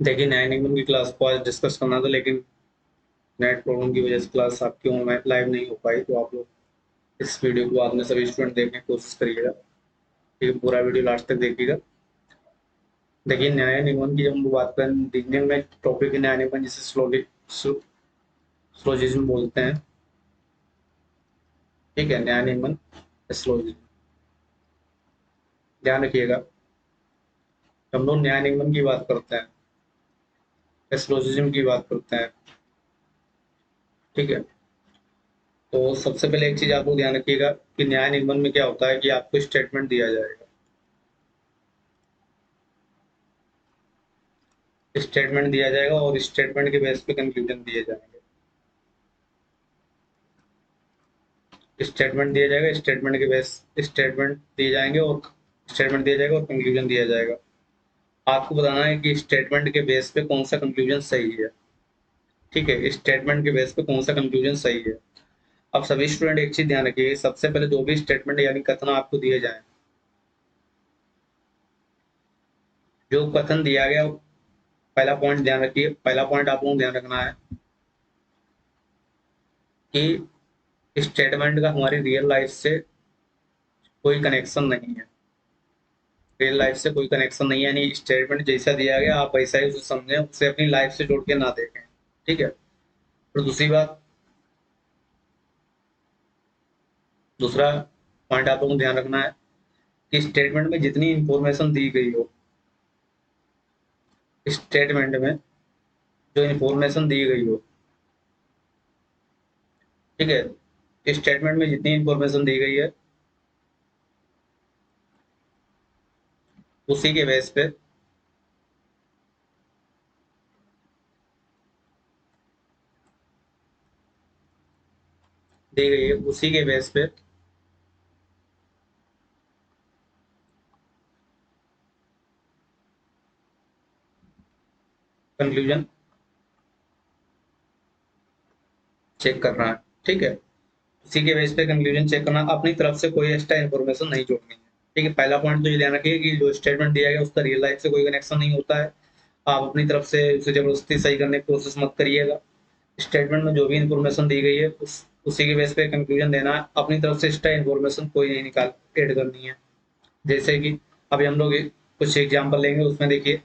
देखिए 9 की क्लास को आज डिस्कस करना था, लेकिन नेट प्रॉब्लम की वजह से क्लास आपकी ऑनलाइन लाइव नहीं हो पाई। तो आप लोग इस वीडियो को बाद में सभी स्टूडेंट देखने की कोशिश करिएगा। ठीक है, पूरा वीडियो लास्ट तक देखिएगा। देखिए न्याय निगमन की जब हम लोग बात करें, रीजनिंग में टॉपिक है न्याय निगमन, जिसे स्लोजिज्म बोलते हैं। ठीक है, न्याय निगमन स्लोजिज्म, ध्यान रखिएगा। जब हम लोग न्याय निगमन की बात करते हैं, स्लोजिज्म की बात करते हैं, ठीक है, तो सबसे पहले एक चीज आप लोग ध्यान रखिएगा कि न्याय निगमन में क्या होता है कि आपको स्टेटमेंट दिया जाएगा। स्टेटमेंट दिया जाएगा और स्टेटमेंट के बेस पे कंक्लूजन दिए जाएंगे। स्टेटमेंट दिया जाएगा, स्टेटमेंट के बेस स्टेटमेंट दिए जाएंगे और स्टेटमेंट दिया जाएगा और कंक्लूजन दिया जाएगा। आपको बताना है कि स्टेटमेंट के बेस पे कौन सा कंक्लूजन सही है। ठीक है, स्टेटमेंट के बेस पे कौन सा कंक्लूजन सही है। अब सभी स्टूडेंट एक चीज ध्यान रखिए, सबसे पहले जो भी स्टेटमेंट यानी कथन आपको दिए जाए, जो कथन दिया गया, पहला पॉइंट ध्यान रखिए, पहला पॉइंट आप लोगों को ध्यान रखना है कि स्टेटमेंट का हमारी रियल लाइफ से कोई कनेक्शन नहीं है। रियल लाइफ से कोई कनेक्शन नहीं है, यानी स्टेटमेंट जैसा दिया गया आप वैसा ही उसे समझें, उसे अपनी लाइफ से जोड़ के ना देखें। ठीक है, फिर दूसरी बात, दूसरा पॉइंट आप लोगों को ध्यान रखना है कि स्टेटमेंट में जितनी इंफॉर्मेशन दी गई हो, स्टेटमेंट में जो इंफॉर्मेशन दी गई हो, ठीक है, स्टेटमेंट में जितनी इंफॉर्मेशन दी गई है उसी के बेस पे दी गई है, उसी के बेस पे कंक्लूजन चेक करना है। ठीक है, उसी के बेस पे कंक्लूजन चेक करना, अपनी तरफ से कोई एक्स्ट्रा इन्फॉर्मेशन नहीं जोड़नी है। ठीक है, पहला पॉइंट तो ये ध्यान रखिए कि जो स्टेटमेंट दिया गया उसका रियल लाइफ से कोई कनेक्शन नहीं होता है। आप अपनी तरफ से उसे जबरदस्ती सही करने की कोशिश मत करिएगा। स्टेटमेंट में जो भी इंफॉर्मेशन दी गई है उसी के बेस पे कंक्लूजन देना है, अपनी तरफ से एक्स्ट्रा इन्फॉर्मेशन कोई नहीं निकाल ऐड करनी है। जैसे कि अभी हम लोग कुछ एग्जाम्पल लेंगे, उसमें देखिए,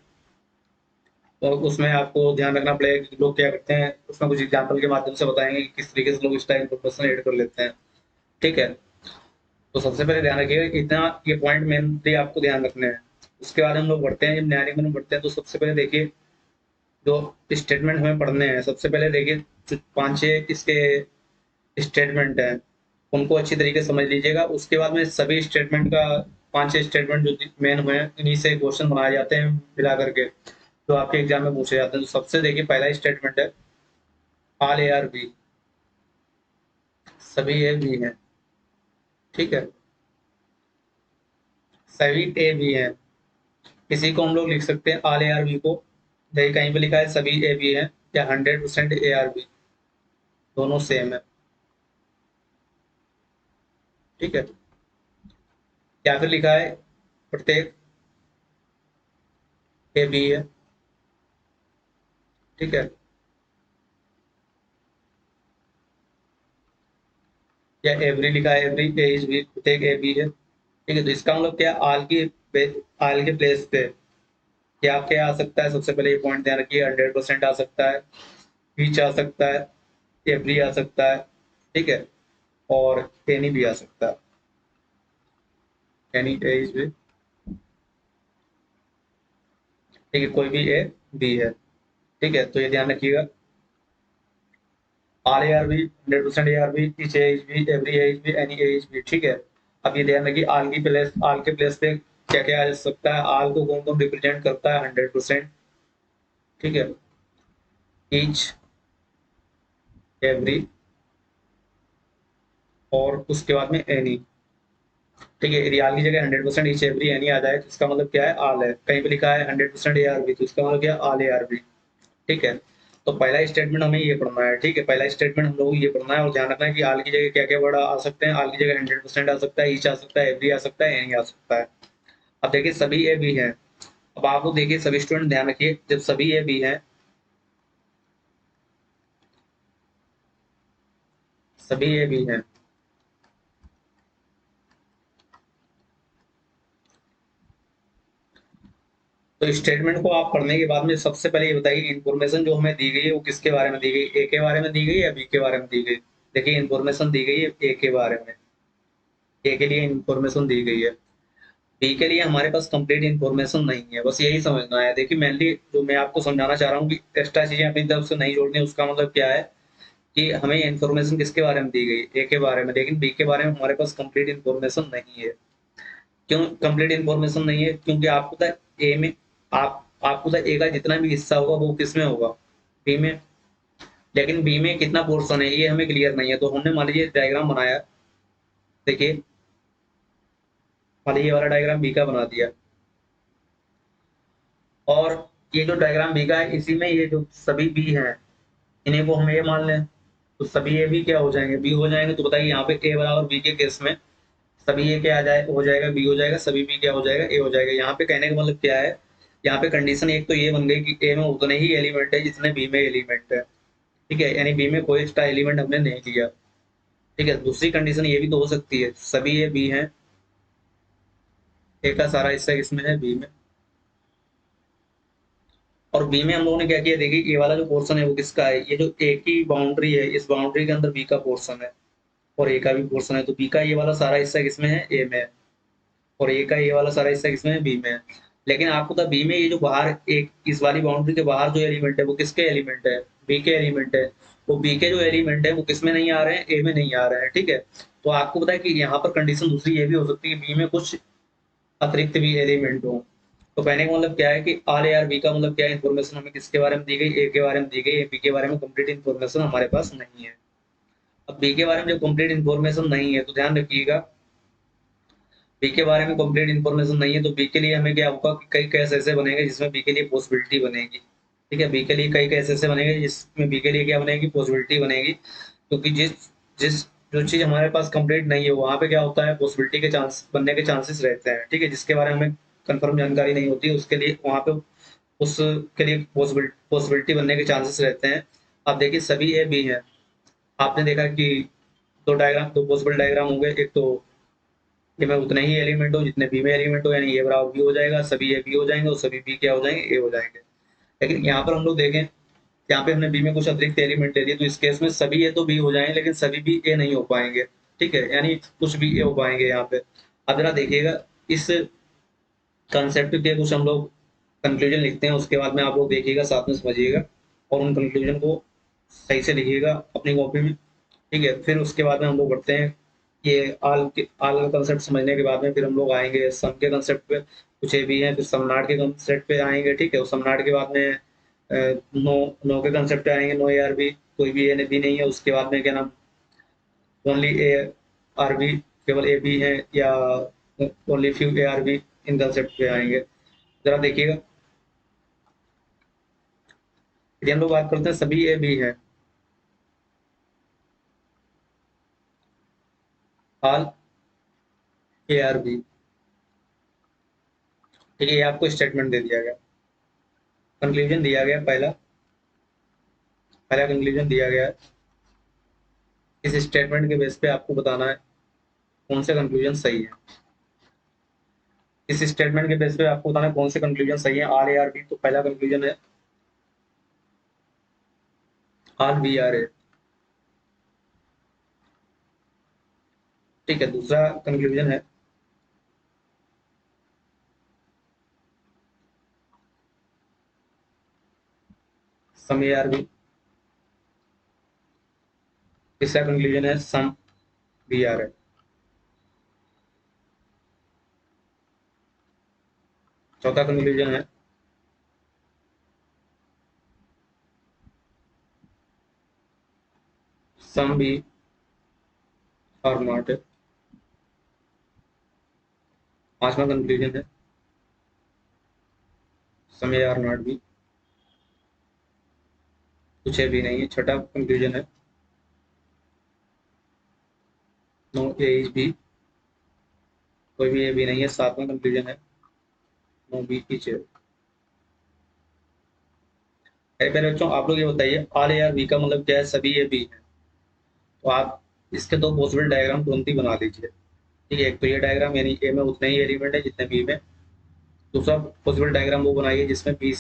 और उसमें आपको ध्यान रखना पड़ेगा कि लोग क्या करते हैं, उसमें कुछ एग्जाम्पल के माध्यम से बताएंगे कि किस तरीके से लोग एक्स्ट्रा इन्फॉर्मेशन ऐड कर लेते हैं। ठीक है, तो सबसे पहले ध्यान रखिएगा कि इतना ये पॉइंट मेनली आपको ध्यान रखने हैं। उसके बाद हम लोग बढ़ते हैं, जब न्यायालय में बढ़ते हैं तो सबसे पहले देखिए जो स्टेटमेंट हमें पढ़ने हैं, सबसे पहले देखिए जो 5-6 इसके स्टेटमेंट है उनको अच्छी तरीके से समझ लीजिएगा। उसके बाद में सभी स्टेटमेंट का 5-6 स्टेटमेंट जो मेन हुए हैं इन्हीं से क्वेश्चन बनाए जाते हैं मिला करके, जो आपके एग्जाम में पूछे जाते हैं। तो सबसे देखिए पहला स्टेटमेंट है ऑल ए आर बी, सभी ए बी हैं। ठीक है, सभी ए बी हैं। इसी को हम लोग लिख सकते हैं ऑल ए आर बी को, देखिए कहीं पे लिखा है सभी ए बी हैं या 100% ए आर बी, दोनों सेम है। ठीक है, या फिर लिखा है प्रत्येक ए बी है। ठीक है, या एवरी लिखा है एवरी ए इज बी, प्रत्येक ए बी है। ठीक है, तो इसका मतलब क्या, आल के प्लेस पे क्या क्या आ सकता है, सबसे पहले ये पॉइंट ध्यान रखिए, 100% आ सकता है, ईच आ सकता है, एवरी आ सकता है। ठीक है, और एनी भी आ सकता है, एनी ए इज बी। ठीक है, कोई भी ए बी है। ठीक है, तो ये ध्यान रखिएगा, are A are B, 100% A are B, each A is B, every A is B, any A is B. ठीक है, अब ये ध्यान रखिए आल के प्लेस पे क्या क्या आ सकता है, आल को कौन कौन रिप्रेजेंट करता है, 100%। ठीक है, ईच, एवरी, और उसके बाद में एनी। ठीक है, यदि आल की जगह 100% ईच एवरी एनी आ जाए तो इसका मतलब क्या है, आल है। कहीं पे लिखा है 100% ए आर बी, तो इसका मतलब क्या है, आल ए आर बी। ठीक है, तो पहला स्टेटमेंट हमें ये पढ़ना है। ठीक है, पहला स्टेटमेंट हम लोग ये पढ़ना है और ध्यान रखना है कि आल की जगह क्या क्या वर्ड आ सकते हैं। आल की जगह 100% आ सकता है, ईच आ सकता है, एवरी आ सकता है, एनी आ सकता है। अब देखिए सभी ए बी हैं। अब आप लोग देखिए, सभी स्टूडेंट ध्यान रखिए, जब सभी ए बी हैं, सभी ए बी हैं, तो स्टेटमेंट को आप पढ़ने के बाद में सबसे पहले ये बताइए, इन्फॉर्मेशन जो हमें दी गई है वो किसके बारे में दी गई, ए के बारे में दी गई या बी के बारे में दी गई। देखिए, इन्फॉर्मेशन दी गई है ए के बारे में, ए के लिए इन्फॉर्मेशन दी गई है, बी के लिए हमारे पास कंप्लीट इन्फॉर्मेशन नहीं है, बस यही समझना है। देखिए, मेनली जो मैं आपको समझाना चाह रहा हूँ कि एक्स्ट्रा चीजें अपनी तरफ से नहीं जोड़नी, उसका मतलब क्या है कि हमें इन्फॉर्मेशन किसके बारे में दी गई, ए के बारे में, लेकिन बी के बारे में हमारे पास कंप्लीट इन्फॉर्मेशन नहीं है। क्यों कंप्लीट इन्फॉर्मेशन नहीं है? क्योंकि आपको पता है ए में, आपको पता है ए का जितना भी हिस्सा होगा वो किस में होगा, बी में। लेकिन बी में कितना पोर्शन है ये हमें क्लियर नहीं है, तो हमने मान लीजिए डायग्राम बनाया, देखिए मान लीजिए ये वाला डायग्राम बी का बना दिया, और ये जो डायग्राम बी का है इसी में ये जो सभी बी हैं इन्हीं को हम ए मान लें, तो सभी ए भी क्या हो जाएंगे, बी हो जाएंगे। तो बताइए यहाँ पे ए बराबर बी के केस में सभी ए क्या आ जाए, हो जाएगा बी हो जाएगा, सभी बी क्या हो जाएगा, ए हो जाएगा। यहाँ पे कहने का मतलब क्या है, यहाँ पे कंडीशन एक तो ये बन गई कि ए में उतने ही एलिमेंट है जितने बी में एलिमेंट है, ठीक है, यानी बी में कोई एक्स्ट्रा एलिमेंट हमने नहीं लिया। ठीक है, दूसरी कंडीशन ये भी तो हो सकती है, सभी ए बी हैं, ए का सारा हिस्सा किसमें है, बी में, और बी में हम लोगों ने क्या किया, देखिए ये वाला जो पोर्शन है वो किसका है, ये जो ए की बाउंड्री है इस बाउंड्री के अंदर बी का पोर्शन है, और ए का भी पोर्शन है, तो बी का ये वाला सारा हिस्सा किसमें है, ए में है, और ए का ये वाला सारा हिस्सा किसमें है, बी में है। लेकिन आपको पता बी में ये जो बाहर एक इस वाली बाउंड्री के बाहर जो एलिमेंट है वो किसके एलिमेंट है, बी के एलिमेंट है। वो बी के जो एलिमेंट है वो किसमें नहीं आ रहे हैं, ए में नहीं आ रहे हैं, ठीक है। तो आपको पता है कि यहाँ पर कंडीशन दूसरी ये भी हो सकती है, बी में कुछ अतिरिक्त भी एलिमेंट हो। तो कहने का मतलब क्या है कि आर ए आर बी का मतलब क्या है, इन्फॉर्मेशन हमें किसके बारे में दी गई, ए के बारे में दी गई, बी के बारे में कंप्लीट इन्फॉर्मेशन हमारे पास नहीं है। अब बी के बारे में जब कंप्लीट इन्फॉर्मेशन नहीं है तो ध्यान रखिएगा, बी के बारे में कंप्लीट इन्फॉर्मेशन नहीं है तो बी के लिए हमें क्या होगा कि कई केस ऐसे बनेंगे जिसमें बी के लिए पॉसिबिलिटी बनेगी। ठीक है, बी के लिए कई केस ऐसे बनेंगे जिसमें बी के लिए क्या बनेगी, पॉसिबिलिटी बनेगी, क्योंकि जिस जिस जो चीज हमारे पास कंप्लीट नहीं है वहां पे क्या होता है, पॉसिबिलिटी के चांस बनने के चांसेस रहते हैं। ठीक है, जिसके बारे में हमें कंफर्म जानकारी नहीं होती उसके लिए वहां पे उसके लिए पॉसिबिलिटी बनने के चांसेस रहते हैं। आप देखिए सभी ए बी हैं, आपने देखा कि दो पॉसिबल डायग्राम हो गए, एक तो ए में उतने ही एलिमेंट हो जितने बी में एलिमेंट हो, यानी ए बराबर बी हो जाएगा, सभी ए बी हो जाएंगे और सभी बी क्या हो जाएंगे, ए हो जाएंगे। लेकिन यहाँ पर हम लोग देखें, यहाँ पे हमने बी में कुछ अतिरिक्त एलिमेंट ले लिए, तो इस केस में सभी ए तो बी हो जाएंगे लेकिन सभी बी ए नहीं हो पाएंगे। ठीक है, यानी कुछ भी ए हो पाएंगे यहाँ पे। अब जरा देखिएगा, इस कंसेप्ट के कुछ हम लोग कंक्लूजन लिखते हैं, उसके बाद में आप लोग देखिएगा, साथ में समझिएगा और उन कंक्लूजन को सही से लिखिएगा अपनी कॉपी में। ठीक है, फिर उसके बाद में हम लोग बढ़ते हैं, ये आल का कंसेप्ट समझने के बाद में फिर हम लोग आएंगे सम के कंसेप्ट पे, कुछ ए भी हैं, फिर समनाट के कंसेप्ट पे आएंगे। ठीक है, और समनाट के बाद में नो नो के कंसेप्ट पे आएंगे, नो ए आर बी, कोई भी ए बी नहीं है, उसके बाद में क्या नाम, ओनली ए आर बी, केवल ए बी है, या only few A are B, इन कंसेप्ट पे आएंगे। जरा देखिएगा, फिर हम लोग बात करते हैं सभी ए बी है, ऑल ए आर बी। ठीक है, ये आपको स्टेटमेंट दे दिया गया, कंक्लूजन दिया गया, पहला पहला कंक्लूजन दिया गया है। इस स्टेटमेंट के बेस पे आपको बताना है कौन से कंक्लूजन सही है। इस स्टेटमेंट के बेस पे आपको बताना है कौन से कंक्लूजन सही है। आर ए आर बी, तो पहला कंक्लूजन है आर बी आर ए। ठीक है, दूसरा कंक्लूजन है सम ए आर बी। तीसरा कंक्लूजन है सम बी आर ए। चौथा कंक्लूजन है सम बी और नॉट ए। पांचवा कंक्लूजन है some A are not B, कुछ ए भी नहीं है। छठा कंक्लूजन है नो ए इज बी, कोई भी ए भी नहीं है। सातवां कंक्लूजन है नो बी इज ए। मेरे प्यारे बच्चों, आप लोग ये बताइए ऑल ए आर बी का मतलब क्या है? सभी ए बी है। तो आप इसके दो पॉसिबल डायग्राम तुरंत ही बना लीजिए। ठीक है, एक तो ये डायग्राम यानी ए में उतने ही एलिमेंट है जितने बी में। दूसरा पॉसिबल डायग्राम वो बनाइए जिसमें बी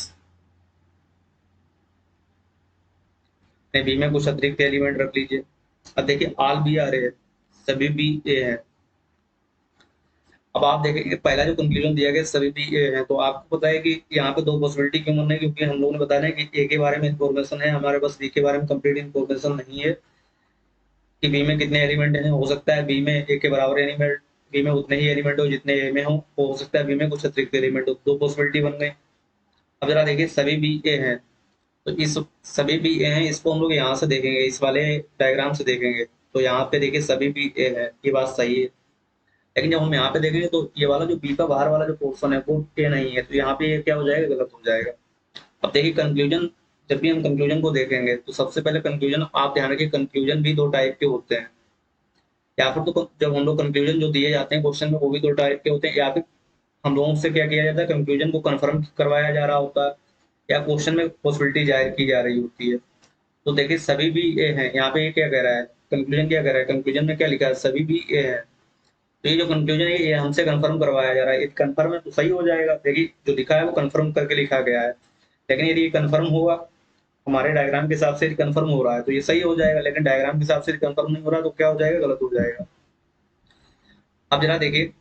में कुछ अतिरिक्त एलिमेंट रख लीजिए। अब देखिए ऑल बी आ रहे हैं, सभी बी ए हैं। अब आप देखेंगे पहला जो कंक्लूजन दिया गया सभी बी ए है, तो आपको पता है कि यहाँ पे दो पॉसिबिलिटी क्यों बन रही है? क्योंकि हम लोगों ने बताया ना कि ए के बारे में इंफॉर्मेशन है, हमारे पास बी के बारे में कंप्लीट इंफॉर्मेशन नहीं है कि बी में कितने एलिमेंट हैं। हो सकता है बी में ए के बराबर एलिमेंट, बी में उतने ही एलिमेंट हो जितने ए में हो सकता है बी में कुछ अतिरिक्त एलिमेंट हो। दो पॉसिबिलिटी बन गई। अब जरा देखिए सभी बी ए हैं, तो इस सभी बी ए हैं इसको हम लोग यहाँ से देखेंगे, इस वाले डायग्राम से देखेंगे। तो यहाँ पे देखिए सभी बी ए है, ये बात सही है। लेकिन जब हम यहाँ पे देखेंगे तो ये वाला जो बी का बाहर वाला जो पोर्शन है वो ए नहीं है, तो यहाँ पे ये क्या हो जाएगा? गलत हो जाएगा। अब देखिए कंक्लूजन, जब भी हम कंक्लूजन को देखेंगे तो सबसे पहले कंक्लूजन आप ध्यान रखिए, कंक्लूजन भी दो टाइप के होते हैं। या फिर तो जब हम लोग कंक्लूजन जो दिए जाते हैं क्वेश्चन में वो भी दो टाइप के होते हैं, या फिर हम लोगों से क्या किया जाता है, कंक्लूजन को कंफर्म करवाया जा रहा होता है, या क्वेश्चन में पॉसिबिलिटी जाहिर की जा रही होती है। तो देखिए सभी भी ए हैं, यहाँ पे ये क्या कह रहा है? कंक्लूजन क्या कह रहा है? कंक्लूजन में क्या लिखा है? सभी भी ए है। तो ये जो कंक्लूजन है ये हमसे कंफर्म करवाया जा रहा है, ये कंफर्म है तो सही हो जाएगा। देखिए जो लिखा है वो कंफर्म करके लिखा गया है। लेकिन यदि ये कंफर्म होगा, हमारे डायग्राम के हिसाब से कंफर्म हो रहा है तो ये सही हो जाएगा, लेकिन डायग्राम के हिसाब से कंफर्म नहीं हो रहा तो क्या हो जाएगा? गलत हो जाएगा। अब जरा देखिए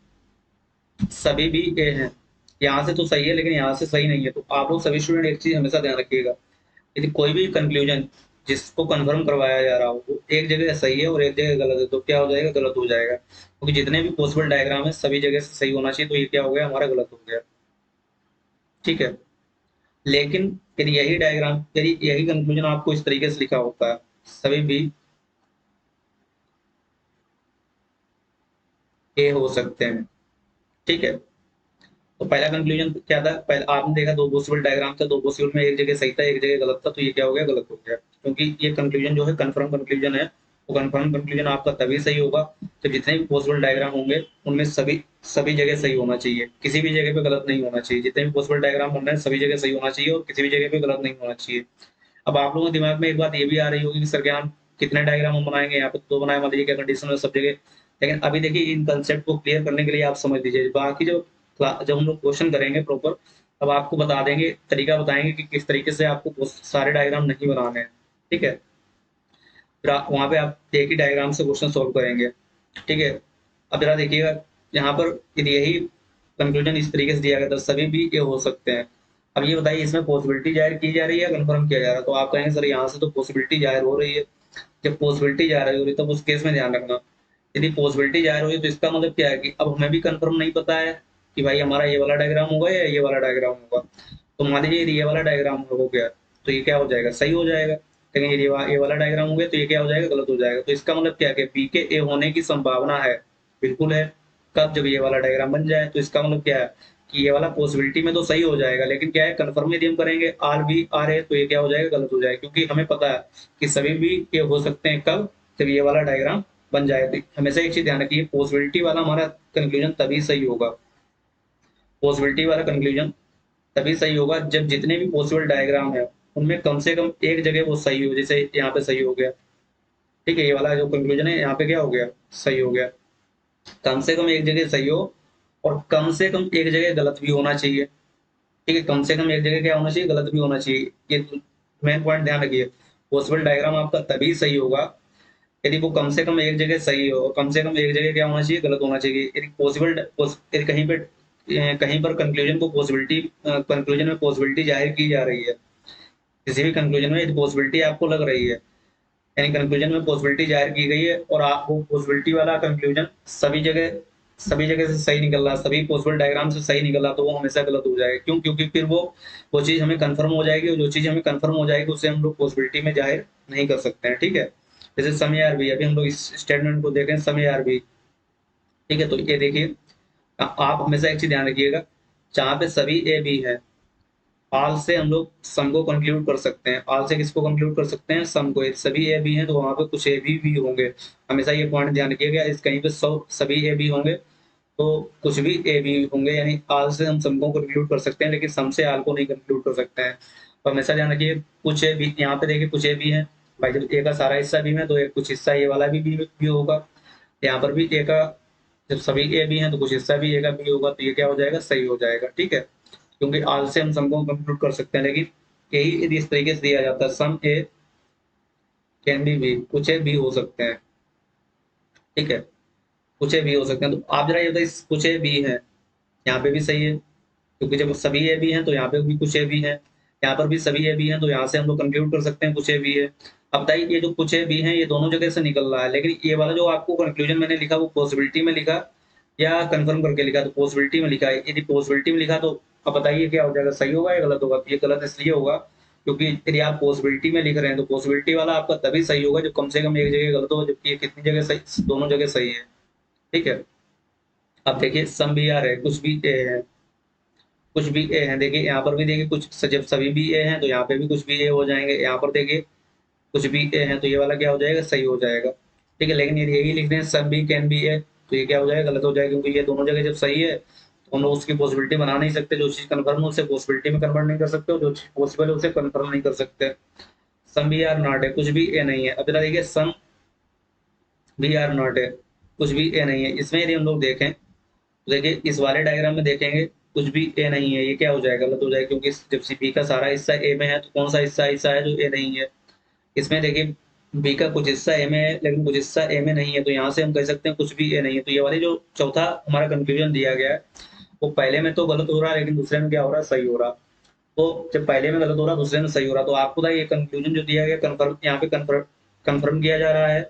सभी भी ए हैं, यहाँ से तो सही है लेकिन यहाँ से सही नहीं है। तो आप लोग सभी स्टूडेंट एक चीज हमेशा ध्यान रखिएगा, यदि कोई भी कंक्लूजन जिसको कंफर्म करवाया जा रहा हो वो एक जगह सही है और एक जगह गलत है, तो क्या हो जाएगा? गलत हो जाएगा। क्योंकि जितने भी पॉसिबल डायग्राम है सभी जगह से सही होना चाहिए, तो ये क्या हो गया? हमारा गलत हो गया। ठीक है, लेकिन यदि यही कंक्लूजन आपको इस तरीके से लिखा होता है, सभी भी ए हो सकते हैं। ठीक है, तो पहला कंक्लूजन क्या था? पहले आपने देखा दो पॉसिबल डायग्राम था, दो पॉसिबल में एक जगह सही था एक जगह गलत था, तो ये क्या हो गया? गलत हो गया। क्योंकि ये कंक्लूजन जो है कंफर्म कंक्लूजन है, वो कंफर्म कंक्लूजन आपका तभी सही होगा जब जितने भी पॉसिबल डायग्राम होंगे उनमें सभी सभी जगह सही होना चाहिए, किसी भी जगह पे गलत नहीं होना चाहिए। जितने भी पॉसिबल डायग्राम बन रहे हैं सभी जगह सही होना चाहिए और किसी भी जगह पे गलत नहीं होना चाहिए। अब आप लोगों के दिमाग में एक बात ये भी आ रही होगी कि सर क्या हम कितने डायग्राम हम बनाएंगे? यहाँ पे दो बनाए, मान लीजिए क्या कंडीशन है सब जगह। लेकिन अभी देखिए इन कंसेप्ट को क्लियर करने के लिए आप समझ लीजिए, बाकी जब हम लोग क्वेश्चन करेंगे प्रॉपर, तब आपको बता देंगे, तरीका बताएंगे कि किस तरीके से आपको सारे डायग्राम नहीं बनाने हैं। ठीक है, फिर वहां पे आप एक ही डायग्राम से क्वेश्चन सोल्व करेंगे। ठीक है, अब जरा देखिएगा यहाँ पर यदि यही कंक्लूजन इस तरीके से दिया गया तो सभी भी ये हो सकते हैं। अब ये बताइए इसमें पॉसिबिलिटी जाहिर की जा रही है या कंफर्म किया जा रहा है? तो आप कहेंगे सर यहाँ से तो पॉसिबिलिटी जाहिर हो रही है। जब पॉसिबिलिटी जाहिर हो रही है तब उस केस में ध्यान रखना, यदि पॉसिबिलिटी जाहिर हो रही है तो इसका मतलब क्या है कि अब हमें भी कंफर्म नहीं पता है कि भाई हमारा ये वाला डायग्राम होगा या ये वाला डायग्राम होगा। तो मान लीजिए यदि ये वाला डायग्राम हो गया तो ये क्या हो जाएगा? सही हो जाएगा। लेकिन यदि ये वाला डायग्राम हो गया तो ये क्या हो जाएगा? गलत हो जाएगा। तो इसका मतलब क्या है कि बी के ए होने की संभावना है, बिल्कुल है। कब? जब ये वाला डायग्राम बन जाए। तो इसका मतलब क्या है कि ये वाला पॉसिबिलिटी में तो सही हो जाएगा, लेकिन क्या है कंफर्म यदि हम करेंगे आर बी आर ए तो ये क्या हो जाएगा? गलत हो जाएगा। क्योंकि हमें पता है कि सभी भी ये हो सकते हैं कब? जब ये वाला डायग्राम बन जाए। तो हमेशा एक चीज ध्यान रखिए, पॉसिबिलिटी वाला हमारा कंक्लूजन तभी सही होगा, पॉसिबिलिटी वाला कंक्लूजन तभी सही होगा जब जितने भी पॉसिबल डायग्राम है उनमें कम से कम एक जगह वो सही हो। जैसे यहाँ पे सही हो गया। ठीक है, ये वाला जो कंक्लूजन है यहाँ पे क्या हो गया? सही हो गया। कम से कम एक जगह सही हो और कम से कम एक जगह गलत भी होना चाहिए। ठीक है, कम से कम एक जगह क्या होना चाहिए? गलत भी होना चाहिए। ये मेन पॉइंट ध्यान रखिए, पॉसिबल डायग्राम आपका तभी सही होगा यदि वो कम से कम एक जगह सही हो और कम से कम एक जगह क्या होना चाहिए? गलत होना चाहिए। यदि यदि कहीं पर कंक्लूजन को पॉसिबिलिटी कंक्लूजन में पॉसिबिलिटी जाहिर की जा रही है, किसी भी कंक्लूजन में यदि पॉसिबिलिटी आपको लग रही है, यानी कंक्लूजन में पॉसिबिलिटी जाहिर की गई है और आप वो पॉसिबिलिटी वाला कंक्लूजन सभी जगह से सही निकल रहा, सभी पॉसिबल डायग्राम से सही निकल रहा, तो वो हमेशा गलत हो जाएगा। क्यों? क्योंकि फिर वो चीज हमें कंफर्म हो जाएगी और जो चीज हमें कंफर्म हो जाएगी उसे हम लोग पॉसिबिलिटी में जाहिर नहीं कर सकते हैं। ठीक है, जैसे समय आर बी, अभी हम लोग इस स्टेटमेंट को देखें, समय आर बी। ठीक है, तो ये देखिए आप हमेशा एक चीज ध्यान रखिएगा, जहां पे सभी ए बी है, ऑल से हम लोग सम को कंक्लूड कर सकते हैं। ऑल से किसको कंक्लूड कर सकते हैं? सम को। सभी ए बी हैं तो वहां पे कुछ ए बी भी होंगे। हमेशा ये पॉइंट ध्यान रखिएगा, इस कहीं पे सभी ए बी होंगे तो कुछ भी ए बी होंगे, यानी आल से हम सम को कंक्लूड कर सकते हैं लेकिन सम से आल को नहीं कंक्लूड कर सकते हैं। तो हमेशा ध्यान रखिए कुछ ए बी, यहाँ पे देखिए कुछ ए बी है भाई, जब ए का सारा हिस्सा बी में तो एक कुछ हिस्सा ये वाला भी होगा। यहाँ पर भी ए का, जब सभी ए बी हैं तो कुछ हिस्सा भी ए का बी होगा, तो ये क्या हो जाएगा, सही हो जाएगा। ठीक है, क्योंकि आल से हम सम को कंप्यूट कर सकते हैं, लेकिन यही यदि इस तरीके से दिया जाता है some A can be B, कुछ ए बी हो सकते हैं। ठीक है, कुछ ए बी हो सकते हैं। तो आप जरा ये बताइए कुछ ए बी है, यहाँ पे भी सही है, क्योंकि जब सभी ए बी हैं तो यहाँ पे भी कुछ ए बी है, यहाँ पर भी सभी ए बी हैं, तो यहाँ से हम लोग कंप्यूट कर सकते हैं कुछ ए बी है। अब बताइए ये जो कुछ ए बी है ये दोनों जगह से निकल रहा है, लेकिन ये वाला जो आपको कंक्लूजन मैंने लिखा वो पॉसिबिलिटी में लिखा या कंफर्म करके लिखा, तो पॉसिबिलिटी में लिखा है। यदि पॉसिबिलिटी में लिखा तो अब बताइए क्या हो जाएगा, सही होगा या गलत होगा? तो ये गलत इसलिए होगा क्योंकि यदि आप पॉसिबिलिटी में लिख रहे हैं तो पॉसिबिलिटी वाला आपका तभी सही होगा जब कम से कम एक जगह गलत हो, जबकि ये कितनी जगह सही, दोनों जगह सही है। ठीक है, अब देखिए सम बी आर है, कुछ भी ए है, कुछ भी ए है। देखिए यहाँ पर भी देखिए कुछ, जब सभी भी ए हैं तो यहाँ पे भी कुछ भी ए हो जाएंगे। यहाँ पर देखिए कुछ भी ए हैं तो ये वाला क्या हो जाएगा, सही हो जाएगा। ठीक है, लेकिन यदि यही लिख दें सब भी कैन बी ए, तो ये क्या हो जाएगा, गलत हो जाएगा, क्योंकि ये दोनों जगह जब सही है तो हम लोग उसकी पॉसिबिलिटी बना नहीं सकते। जो चीज कन्फर्म है उसे पॉसिबिलिटी में कन्वर्ट नहीं कर सकते, और जो चीज पॉसिबल है उसे कन्फर्म नहीं कर सकते। सम भी आर नॉट है, कुछ भी ए नहीं है। अब जरा देखिए सम भी आर नॉट है, कुछ भी ए नहीं है। इसमें यदि हम लोग देखें तो देखिए इस वाले डायग्राम में देखेंगे कुछ भी ए नहीं है, ये क्या हो जाएगा, गलत हो जाएगा, क्योंकि जब सी बी का सारा हिस्सा ए में है तो कौन सा हिस्सा ऐसा है जो ए नहीं है। इसमें देखिए बी का कुछ हिस्सा ए में है लेकिन कुछ हिस्सा ए में नहीं है, तो यहाँ से हम कह सकते हैं कुछ भी ए नहीं है। तो ये वाली जो चौथा हमारा कंफ्यूजन दिया गया है वो पहले में तो गलत हो रहा है, लेकिन दूसरे में क्या हो रहा है, सही हो रहा। तो जब पहले में गलत हो रहा है दूसरे में सही हो रहा, तो आपको ये कंक्लूजन जो दिया गया कंफर्म, यहाँ पे कंफर्म किया जा रहा है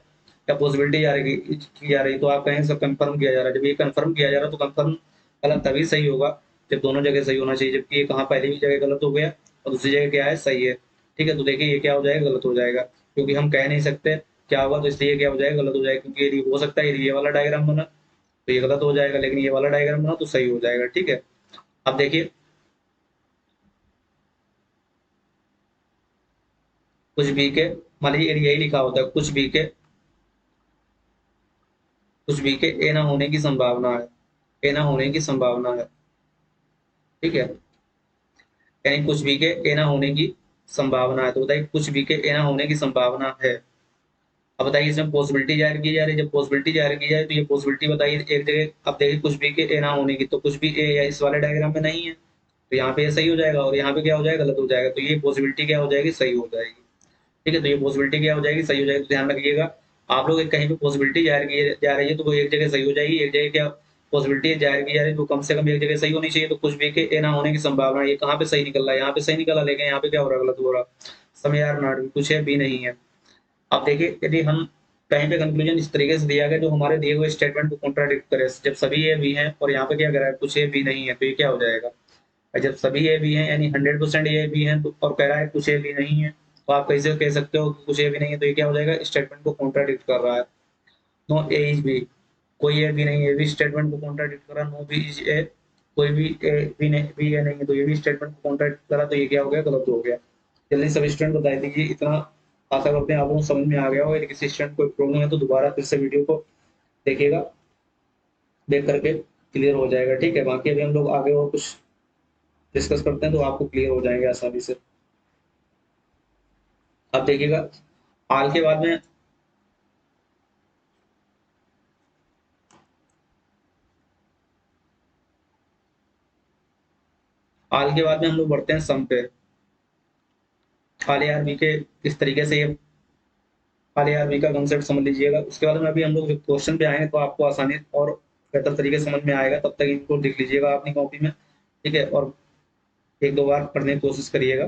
या पॉसिबिलिटी जा रही की जा रही, तो आप कहेंगे सब कंफर्म किया जा रहा है। जब ये कंफर्म किया जा रहा है तो कंफर्म गलत तभी सही होगा जब दोनों जगह सही होना चाहिए, जबकि ये कहाँ पहली भी जगह गलत हो गया और दूसरी जगह क्या है, सही है। ठीक है, तो देखिए ये क्या हो जाएगा, गलत हो जाएगा, क्योंकि हम कह नहीं सकते क्या होगा, तो इसलिए क्या हो जाएगा, गलत हो जाएगा। क्योंकि यदि हो सकता है यदि ये वाला डायग्राम बना तो ये गलत हो जाएगा, लेकिन ये वाला डायग्राम बना तो सही हो जाएगा। ठीक है, अब देखिए कुछ भी के, मान लीजिए यदि यही लिखा होता है कुछ भी के ए ना होने की संभावना है, ए ना होने की संभावना है। ठीक है, यानी कुछ भी के ए ना होने की संभावना है, तो बताइए कुछ भी के ए ना होने की संभावना है। अब बताइए इसमें पॉसिबिलिटी जाहिर की जा रही है, जब पॉसिबिलिटी जाहिर की जाए तो ये पॉसिबिलिटी बताइए एक जगह। अब देखिए कुछ भी के ए ना होने की, तो कुछ भी ए या इस वाले डायग्राम में नहीं है, तो यहाँ पे ये सही हो जाएगा और यहाँ पे क्या हो जाएगा, गलत हो जाएगा। तो ये पॉसिबिलिटी क्या हो जाएगी, सही हो जाएगी। ठीक है, तो ये पॉसिबिलिटी क्या हो जाएगी, सही हो जाएगी। तो ध्यान रखिएगा आप लोग कहीं पे पॉसिबिलिटी जाहिर की जा रही है तो वो एक जगह सही हो जाएगी, एक जगह क्या पॉसिबिलिटी जाहिर की जा रही है तो कम से कम एक जगह सही होनी चाहिए। तो कुछ भी के ए ना होने की संभावना, ये कहाँ पे सही निकल रहा है, यहाँ पे सही निकला, लेकिन यहाँ पे क्या हो रहा है, गलत हो रहा। समय यार नॉट, कुछ है भी नहीं है। अब देखिए यदि हम कहीं पे कंक्लूजन इस तरीके से दिया गया जो हमारे दिए हुए स्टेटमेंट को कॉन्ट्राडिक्ट करे, जब सभी ए बी हैं और यहाँ पे क्या करा है, कुछ ए बी नहीं है, तो ये क्या हो जाएगा, और जब सभी ए बी हैं यानी 100% ए बी हैं तो, और कह रहा है कुछ ए बी नहीं है, तो आप कैसे कह सकते हो कि कुछ ए बी नहीं है, तो ये क्या हो जाएगा, स्टेटमेंट को कॉन्ट्राडिक्ट कर रहा है। नो ए इज बी, कोई ए बी नहीं है, ये भी स्टेटमेंट को कॉन्ट्राडिक्ट कर रहा है। नो बी इज ए, कोई भी ए बी नहीं, बी ए नहीं है, तो ये भी स्टेटमेंट को कॉन्ट्राडिक्ट कर रहा, तो ये क्या हो गया, गलत हो गया। जल्दी सब स्टूडेंट बता दीजिए, इतना आशा करते हैं आप लोगों को समझ में आ गया हो। यदि किसी स्टूडेंट को प्रॉब्लम है तो दोबारा फिर से वीडियो को देखिएगा, देख करके क्लियर हो जाएगा। ठीक है, बाकी अभी हम लोग आगे और कुछ डिस्कस करते हैं तो आपको क्लियर हो जाएंगे आसानी से। अब देखिएगा हाल के बाद में, हाल के बाद में हम लोग बढ़ते हैं सम पे। हाल आर बी के इस तरीके से ये हाल आर बी का कंसेप्ट समझ लीजिएगा। उसके बाद में अभी हम लोग जो क्वेश्चन पे आएंगे तो आपको आसानी और बेहतर तरीके से समझ में आएगा। तब तक इनको लिख लीजिएगा अपनी कॉपी में। ठीक है, और एक दो बार पढ़ने की कोशिश करिएगा,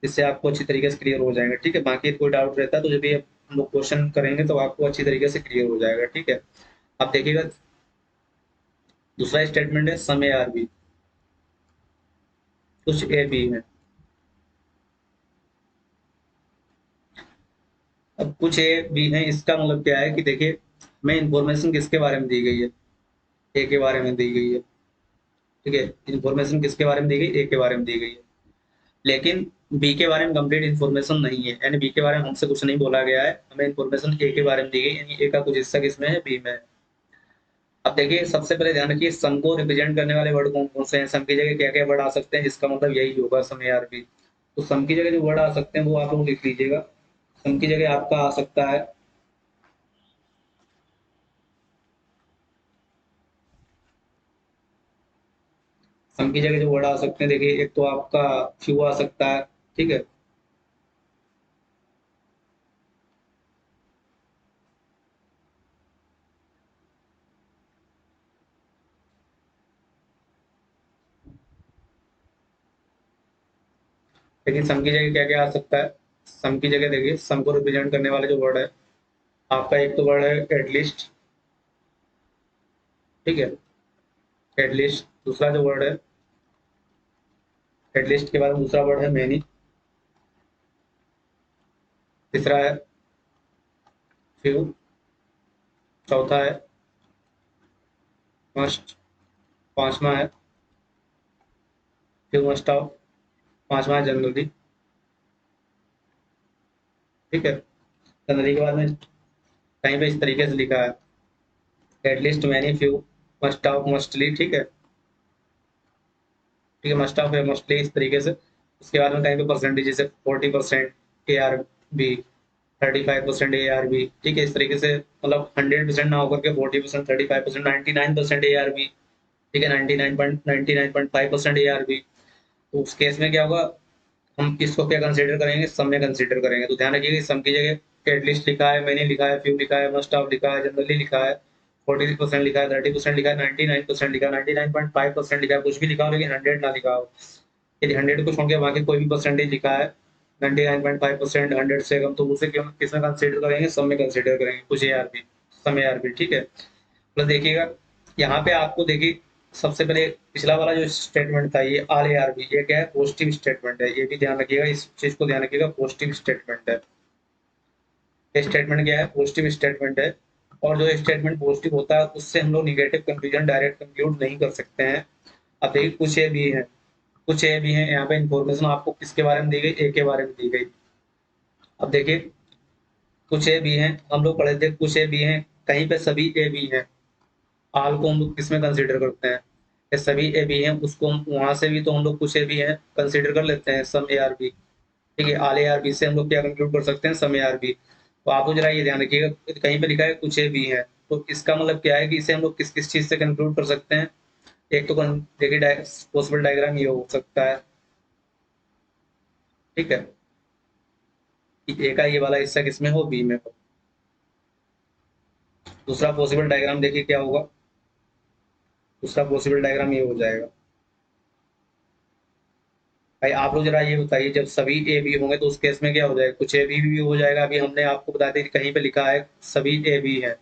जिससे आपको अच्छी तरीके से क्लियर हो जाएगा। ठीक है, बाकी कोई डाउट रहता है तो जब भी हम लोग क्वेश्चन करेंगे तो आपको अच्छी तरीके से क्लियर हो जाएगा। ठीक है, अब देखिएगा दूसरा स्टेटमेंट है सम ए आर बी, कुछ ए बी है। अब कुछ ए बी है, इसका मतलब क्या है कि देखिए मैं इंफॉर्मेशन किसके बारे में दी गई है, ए के बारे में दी गई है। ठीक है, इंफॉर्मेशन किसके बारे में दी गई, ए के बारे में दी गई है, लेकिन बी के बारे में कंप्लीट इन्फॉर्मेशन नहीं है, यानी बी के बारे में हमसे कुछ नहीं बोला गया है, हमें इन्फॉर्मेशन ए के बारे में दी गई, यानी ए का कुछ हिस्सा किसमें है, बी में है। अब देखिए सबसे पहले ध्यान रखिए सम को रिप्रेजेंट करने वाले वर्ड कौन कौन से हैं, सम की जगह क्या क्या वर्ड आ सकते हैं, जिसका मतलब यही होगा सम ए आर बी। तो सम की जगह जो वर्ड आ सकते हैं वो आप लोग लिख लीजिएगा। सम की जगह आपका आ सकता है सम की जगह जो वर्ड आ सकते हैं, देखिए एक तो आपका फ्यू आ सकता है, ठीक है। लेकिन सम की जगह क्या क्या आ सकता है? सम की जगह देखिए, सम को रिप्रेजेंट करने वाला जो वर्ड है आपका, एक तो वर्ड है एटलीस्ट, ठीक है। एटलीस्ट दूसरा जो वर्ड है, एटलीस्ट के बाद दूसरा वर्ड है मैनी, तीसरा है फ्यू, चौथा है मस्ट, पांचवा है फ्यू मस्ट ऑफ, पांचवा है जनरली, ठीक है। जनरली के बाद में कहीं पे इस तरीके से लिखा है at least many few must of mostly, ठीक है। ठीक है, मस्ट ऑफ है मस्टली इस तरीके से। उसके बाद में कहीं पे परसेंटेज जैसे 40% A are B, 35% A are B, ठीक है। इस तरीके से मतलब 100% ना होकर के 40%, 35%, 99% ए आर बी, ठीक है। 99.5% ए आर बी। तो उस केस में क्या होगा, हम किसको क्या कंसीडर करेंगे, सम में कंसीडर करेंगे। तो ध्यान रखिए कि सम की जगह एटलीस्ट लिखा है, मैंने लिखा है, फ्यू लिखा है, मस्ट ऑफ लिखा है, जनरली लिखा है, 46% लिखा है, 30% लिखा है, 99% लिखा है, 99.5% लिखा है, कुछ भी लिखा हो लेकिन 100 ना लिखा हो। यदि 100 को छोड़ के बाकी कोई भी परसेंटेज लिखा है 99.5%, 100 से कम, तो उसे क्यों किसमें कंसीडर करेंगे, सब में कंसीडर करेंगे, कुछ ARB, सम ARB, ठीक है। प्लस देखिएगा यहाँ पे आपको देखिए, सबसे पहले पिछला वाला जो स्टेटमेंट था ये ऑल ARB, ये क्या है, पॉजिटिव स्टेटमेंट है। ये भी ध्यान रखिएगा, इस चीज को ध्यान रखिएगा, पॉजिटिव स्टेटमेंट है। ये स्टेटमेंट क्या है, पॉजिटिव स्टेटमेंट है। और जो स्टेटमेंट पॉजिटिव होता है उससे हम लोग निगेटिव कंक्लूजन डायरेक्ट कंक्लूड नहीं कर सकते हैं। अब देखिए कुछ ए भी है, कुछ ए भी है, यहाँ पे इंफॉर्मेशन आपको किसके बारे में दी गई, ए के बारे में दी गई। अब देखिए कुछ ए भी हैं, हम लोग पढ़े थे कुछ ए भी हैं, कहीं पे सभी ए भी हैं। आल को हम लोग किसमें कंसीडर करते हैं, ये सभी ए भी हैं, उसको वहां से भी तो हम लोग कुछ ए भी हैं कंसीडर कर लेते हैं, सम ए आर बी, ठीक है। आल ए आर बी से हम लोग क्या कंक्लूड कर सकते हैं, सम ए आर बी। तो आप लोग जरा ये ध्यान रखिएगा, कहीं पे लिखा है कुछ ए भी है, तो इसका मतलब क्या है कि इसे हम लोग किस किस चीज से कंक्लूड कर सकते हैं। एक तो देखिए पॉसिबल डायग्राम ये हो सकता है, ठीक है, कि ए का ये वाला हिस्सा किसमें हो, बी में हो। दूसरा पॉसिबल डायग्राम देखिए क्या होगा, दूसरा पॉसिबल डायग्राम ये हो जाएगा। भाई आप लोग जरा ये बताइए, जब सभी ए बी होंगे तो उस केस में क्या हो जाएगा, कुछ ए बी भी हो जाएगा। अभी हमने आपको बता दिया कि कहीं पे लिखा है सभी ए बी है,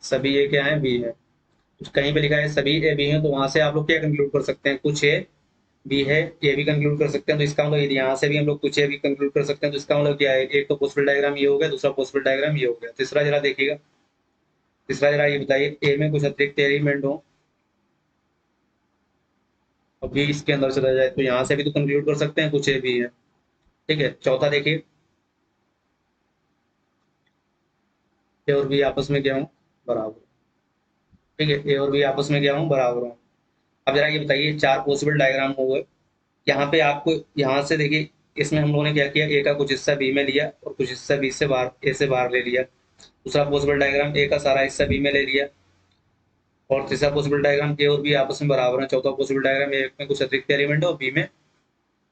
सभी ए क्या है, बी है। कहीं पे लिखा है सभी ए बी है, तो वहां से आप लोग क्या कंक्लूड कर सकते हैं, कुछ ए बी है, ये भी कंक्लूड कर सकते हैं। तो इसका मतलब यदि यहाँ से भी हम लोग कुछ ए भी कंक्लूड कर सकते हैं, तो इसका मतलब क्या है, एक तो पॉसिबल डायग्राम ये हो गया, दूसरा पॉसिबल डायग्राम ये हो गया। तीसरा जरा देखिएगा, तीसरा जरा ये बताइए, ए में कुछ अतिरिक्त एलिमेंट हो और बी इसके अंदर चला जाए, तो यहाँ से भी तो कंक्लूड कर सकते हैं कुछ ए बी है, ठीक है। चौथा देखिए, ए और बी आपस में क्या हो, बराबर, ठीक है। ए और बी आपस में क्या हो, बराबर हो। अब जरा ये बताइए, चार पॉसिबल डायग्राम हो गए। यहाँ पे आपको यहाँ से देखिए, इसमें हम लोगों ने क्या किया, ए का कुछ हिस्सा बी में लिया और कुछ हिस्सा बी से बाहर, ए से बाहर ले लिया। दूसरा पॉसिबल डायग्राम, ए का सारा हिस्सा बी में ले लिया। और तीसरा पॉसिबल डायग्राम, ए और बी आपस में बराबर है। चौथा पॉसिबल डायग्राम, ए में कुछ अतिरिक्त एलिमेंट है और बी में,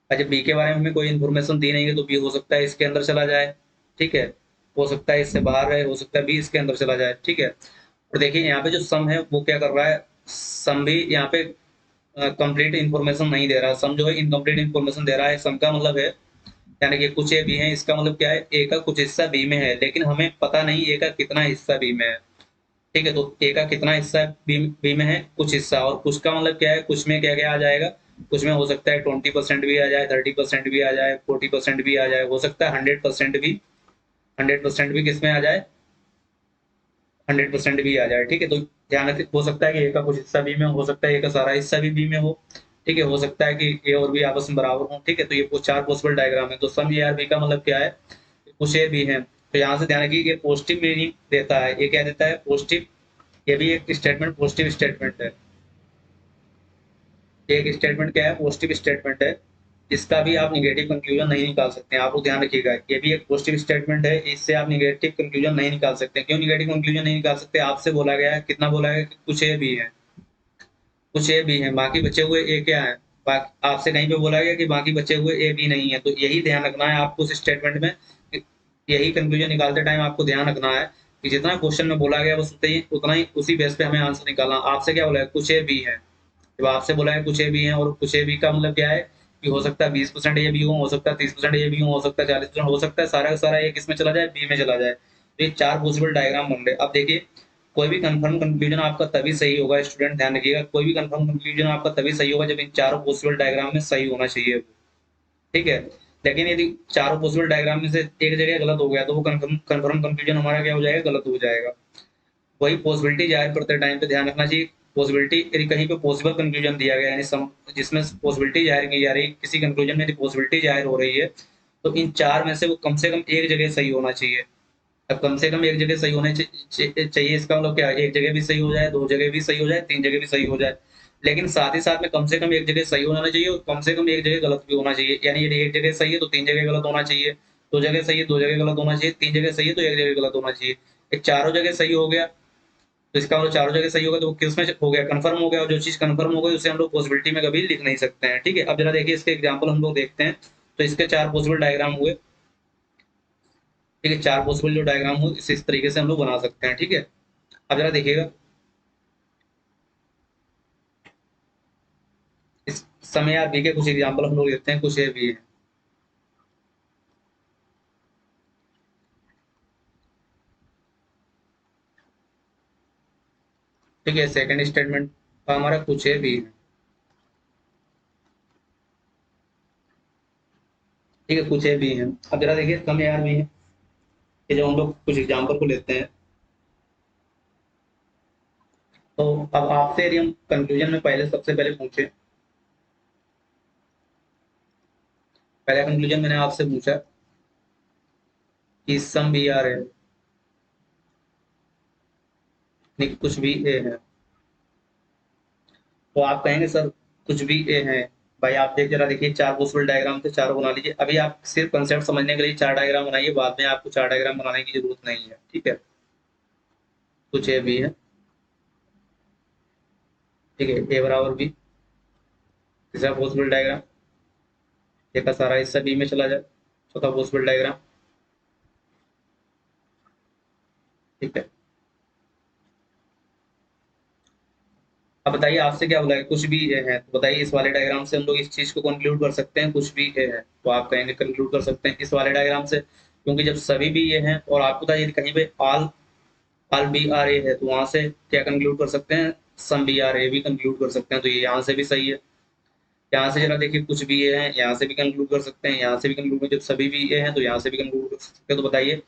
अच्छा बी के बारे में हमें कोई इन्फॉर्मेशन दी नहीं है, तो बी हो सकता है इसके अंदर चला जाए, ठीक है। हो सकता है इससे बाहर है, हो सकता है बी इसके अंदर चला जाए, ठीक है। और देखिए यहाँ पे जो सम है वो क्या कर रहा है, सम भी यहाँ पे कंप्लीट इंफॉर्मेशन नहीं दे रहा, सम जो है इनकम्प्लीट इंफॉर्मेशन दे रहा है। सम का मतलब है, यानी कि कुछ ए बी है, इसका मतलब क्या है, ए का कुछ हिस्सा बी में है, लेकिन हमें पता नहीं ए का कितना हिस्सा बी में है, ठीक है। तो ए का कितना हिस्सा बी में है, कुछ हिस्सा। और कुछ का मतलब क्या है, कुछ में क्या क्या आ जाएगा, कुछ में हो सकता है 20% भी आ जाए, 30% भी आ जाए, 40% भी आ जाए, हो सकता है 100% भी, 100% भी किसमें आ जाए, 100% भी आ जाए, ठीक है। तो ध्यान रखिए, हो सकता है कि ए का कुछ हिस्सा बी में हो सकता है ए का सारा हिस्सा भी बी में हो, ठीक है। हो सकता है कि ए और बी आपस में बराबर हो, ठीक है। तो ये चार पॉसिबल डायग्राम है। तो सम ए आर बी का मतलब क्या है, कुछ ए बी है। तो यहाँ से ध्यान रखिए, ये पॉजिटिव मीनिंग देता है, ये क्या देता है, पॉजिटिव। ये भी एक स्टेटमेंट पॉजिटिव स्टेटमेंट है, एक स्टेटमेंट क्या है, पॉजिटिव स्टेटमेंट है। इसका भी आप निगेटिव कंक्लूजन नहीं निकाल सकते हैं। आप लोग ध्यान रखिएगा, ये भी एक पॉजिटिव स्टेटमेंट है, इससे आप निगेटिव कंक्लूजन नहीं निकाल सकते। क्यों निगेटिव कंक्लूजन नहीं निकाल सकते? आपसे बोला गया है, कितना बोला है कि कुछ ए भी है, कुछ ए भी है, बाकी बचे हुए ए क्या है? आपसे कहीं पे बोला गया कि बाकी बचे हुए ए भी नहीं है, तो यही ध्यान रखना है आपको उस स्टेटमेंट में। यही कंक्लूजन निकालते टाइम आपको ध्यान रखना है कि जितना क्वेश्चन में बोला गया बस उतना ही उसी बेस पे हमें आंसर निकालना। आपसे क्या बोला है? कुछ ए बी है। जब आपसे बोला है कुछ ए बी है, और कुछ ए बी का मतलब क्या है कि हो सकता है 20% ए बी हो सकता है 30% ए बी हो सकता है 40% हो सकता है, सारा का सारा ए किस में चला जाए? बी में चला जाए। तो ये 4 पॉसिबल डायग्राम बन रहे। अब देखिए, कोई भी कंफर्म कंक्लूजन आपका तभी सही होगा, स्टूडेंट ध्यान रखिएगा, कोई भी कंफर्म कंक्लूजन आपका तभी सही होगा जब इन चारों पॉसिबल डायग्राम में सही होना चाहिए, ठीक है। लेकिन यदि चारों पॉसिबल डायग्राम में से एक जगह गलत हो गया तो वो कंफर्म कंक्लूजन हमारा क्या हो जाएगा? गलत हो जाएगा। वही पॉसिबिलिटी जाहिर करते टाइम पे ध्यान रखना चाहिए, पॉसिबिलिटी यदि कहीं पे पॉसिबल कंक्लूजन दिया गया, यानी जिसमें पॉसिबिलिटी जाहिर की जा रही है, किसी कंक्लूजन में यदि पॉसिबिलिटी जाहिर हो रही है, तो इन चार में से वो कम से कम एक जगह सही होना चाहिए। अब कम से कम एक जगह सही होने चाहिए, इसका मतलब क्या है? एक जगह भी सही हो जाए, दो जगह भी सही हो जाए, तीन जगह भी सही हो जाए, लेकिन साथ ही साथ में कम से कम एक जगह सही होना चाहिए और कम से कम एक जगह गलत भी होना चाहिए। यानी यदि एक जगह सही है तो तीन जगह गलत होना चाहिए, दो जगह सही है दो जगह गलत होना चाहिए, तीन जगह सही है तो एक जगह गलत होना चाहिए। एक चारों जगह सही हो गया तो इसका मतलब चारों जगह सही होगा, तो वो किस में हो गया? कंफर्म हो गया। और जो चीज कंफर्म हो गई उसे हम लोग पॉसिबिलिटी में कभी लिख नहीं सकते हैं, ठीक है। अब जरा देखिए, इसके एग्जाम्पल हम लोग देखते हैं। तो इसके चार पॉसिबल डायग्राम हुए, ठीक है, चार पॉसिबल जो डायग्राम हो इस तरीके से हम लोग बना सकते हैं, ठीक है। अब जरा देखिएगा, इस समय आप देखिए कुछ एग्जाम्पल हम लोग लेते हैं, कुछ ये भी है, ठीक है। सेकंड स्टेटमेंट हमारा कुछ ये भी है, ठीक है, कुछ ये भी है। अब जरा देखिए समय यार भी है, कि जो हम लोग कुछ एग्जाम्पल को लेते हैं। तो अब आपसे यदि हम कंक्लूजन में पहले सबसे पहले पूछे, पहला कंक्लूजन मैंने आपसे पूछा कि सम बी आर है, नहीं कुछ भी ए है, तो आप कहेंगे सर कुछ भी ए है। भाई आप जरा देखिए, चार पॉसिबल डायग्राम थे, चारों बना लीजिए। अभी आप सिर्फ कंसेप्ट समझने के लिए चार डायग्राम बनाइए, बाद में आपको चार डायग्राम बनाने की जरूरत नहीं है, ठीक है। कुछ ए भी है, ठीक है, ए बराबर बी, तीसरा पॉसिबल डायग्राम, ए का सारा हिस्सा बी में चला जाए, चौथा पॉसिबल डायग्राम, ठीक है। अब बताइए आपसे क्या बोला है? कुछ भी ए है, तो बताइए इस वाले डायग्राम से हम लोग इस चीज को कंक्लूड कर सकते हैं, कुछ भी ए है, तो आप कहेंगे कंक्लूड कर सकते हैं इस वाले डायग्राम से, क्योंकि जब सभी भी ये हैं और आपको बताइए कहीं पे all all B R A है, तो वहां से क्या कंक्लूड कर सकते हैं? सम बी आर ए भी कंक्लूड कर सकते हैं, तो ये यहाँ से भी सही है। यहाँ से जरा देखिए, कुछ भी ए है, यहाँ से भी कंक्लूड कर सकते हैं, यहाँ से भी कंक्लूड, जब सभी भी ए हैं तो यहाँ से भी कंक्लूड कर सकते हैं। तो बताइए,